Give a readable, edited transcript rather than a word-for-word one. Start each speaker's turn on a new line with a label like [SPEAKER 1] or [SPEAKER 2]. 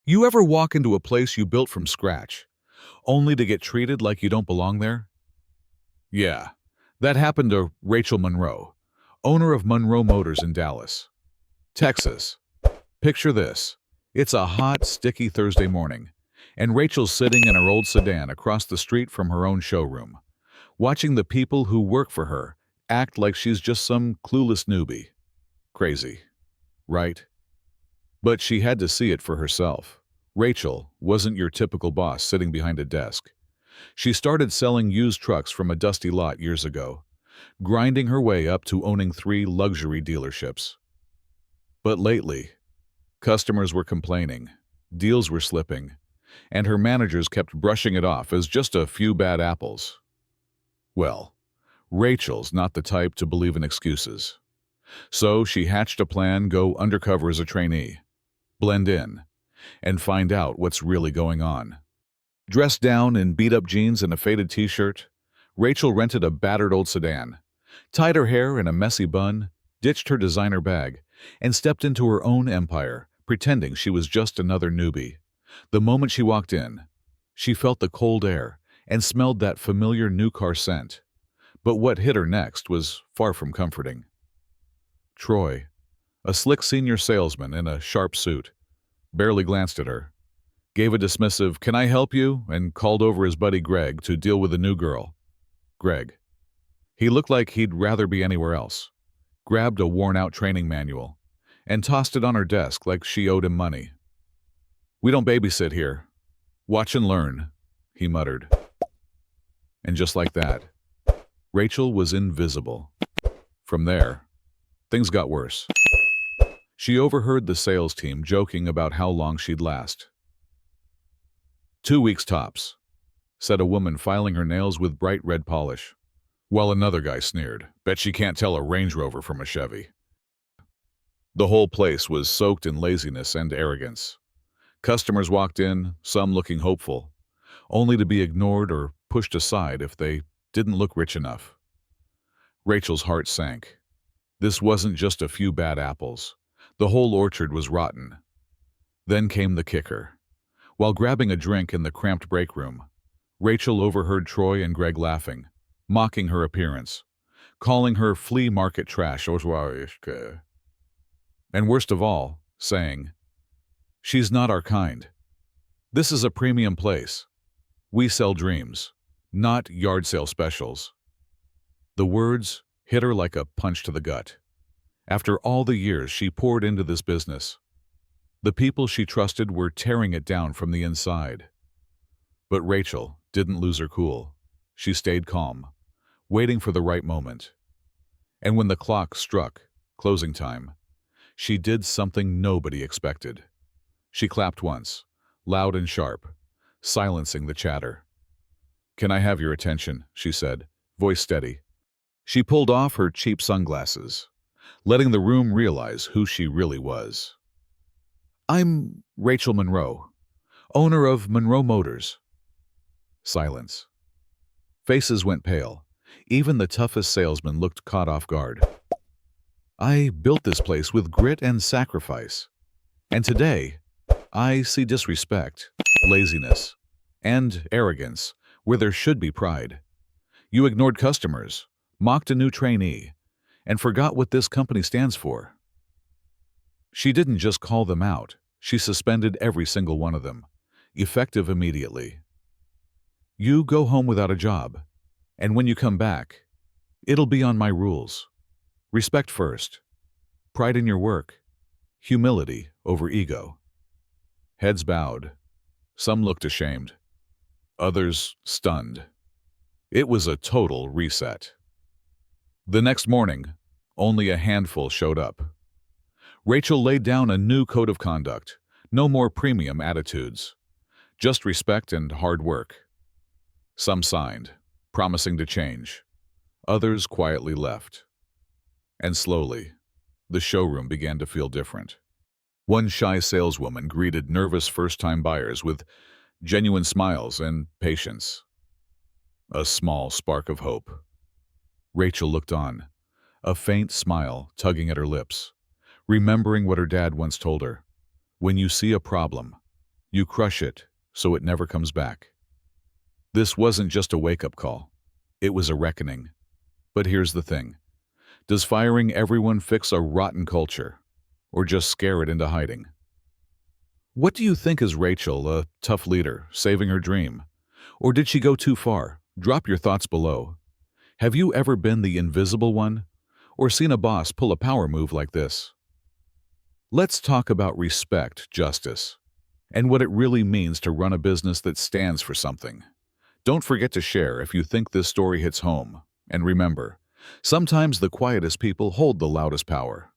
[SPEAKER 1] You ever walk into a place you built from scratch, only to get treated like you don't belong there? Yeah, that happened to Rachel Monroe, owner of Monroe Motors in Dallas, Texas. Picture this. It's a hot, sticky Thursday morning, and Rachel's sitting in her old sedan across the street from her own showroom, watching the people who work for her act like she's just some clueless newbie. Crazy, right? But she had to see it for herself. Rachel wasn't your typical boss sitting behind a desk. She started selling used trucks from a dusty lot years ago, grinding her way up to owning 3 luxury dealerships. But lately, customers were complaining, deals were slipping, and her managers kept brushing it off as just a few bad apples. Well, Rachel's not the type to believe in excuses. So she hatched a plan: go undercover as a trainee, blend in, and find out what's really going on. Dressed down in beat-up jeans and a faded t-shirt, Rachel rented a battered old sedan, tied her hair in a messy bun, ditched her designer bag, and stepped into her own empire, pretending she was just another newbie. The moment she walked in, she felt the cold air and smelled that familiar new car scent. But what hit her next was far from comforting. Troy, a slick senior salesman in a sharp suit, barely glanced at her, gave a dismissive "Can I help you?" and called over his buddy Greg to deal with the new girl. Greg. He looked like he'd rather be anywhere else, grabbed a worn-out training manual, and tossed it on her desk like she owed him money. "We don't babysit here. Watch and learn," he muttered. And just like that, Rachel was invisible. From there, things got worse. She overheard the sales team joking about how long she'd last. 2 weeks tops, said a woman filing her nails with bright red polish, while another guy sneered, "Bet she can't tell a Range Rover from a Chevy." The whole place was soaked in laziness and arrogance. Customers walked in, some looking hopeful, only to be ignored or pushed aside if they didn't look rich enough. Rachel's heart sank. This wasn't just a few bad apples. The whole orchard was rotten. Then came the kicker. While grabbing a drink in the cramped break room, Rachel overheard Troy and Greg laughing, mocking her appearance, calling her flea market trash, and worst of all, saying, "She's not our kind. This is a premium place. We sell dreams, not yard sale specials." The words hit her like a punch to the gut. After all the years she poured into this business, the people she trusted were tearing it down from the inside. But Rachel didn't lose her cool. She stayed calm, waiting for the right moment. And when the clock struck closing time, she did something nobody expected. She clapped once, loud and sharp, silencing the chatter. "Can I have your attention?" she said, voice steady. She pulled off her cheap sunglasses, letting the room realize who she really was. "I'm Rachel Monroe, owner of Monroe Motors." Silence. Faces went pale. Even the toughest salesman looked caught off guard. "I built this place with grit and sacrifice. And today, I see disrespect, laziness, and arrogance where there should be pride. You ignored customers, mocked a new trainee, and forgot what this company stands for." She didn't just call them out, she suspended every single one of them, effective immediately. "You go home without a job, and when you come back, it'll be on my rules. Respect first, pride in your work, humility over ego." Heads bowed. Some looked ashamed, others stunned. It was a total reset. The next morning, only a handful showed up. Rachel laid down a new code of conduct. No more premium attitudes, just respect and hard work. Some signed, promising to change. Others quietly left. And slowly, the showroom began to feel different. One shy saleswoman greeted nervous first-time buyers with genuine smiles and patience. A small spark of hope. Rachel looked on, a faint smile tugging at her lips, remembering what her dad once told her. When you see a problem, You crush it so it never comes back. This wasn't just a wake-up call. It was a reckoning. But here's the thing. Does firing everyone fix a rotten culture? Or just scare it into hiding? What do you think is Rachel, a tough leader, saving her dream? Or did she go too far? Drop your thoughts below. Have you ever been the invisible one? Or seen a boss pull a power move like this? Let's talk about respect, justice, and what it really means to run a business that stands for something. Don't forget to share if you think this story hits home. And remember, sometimes the quietest people hold the loudest power.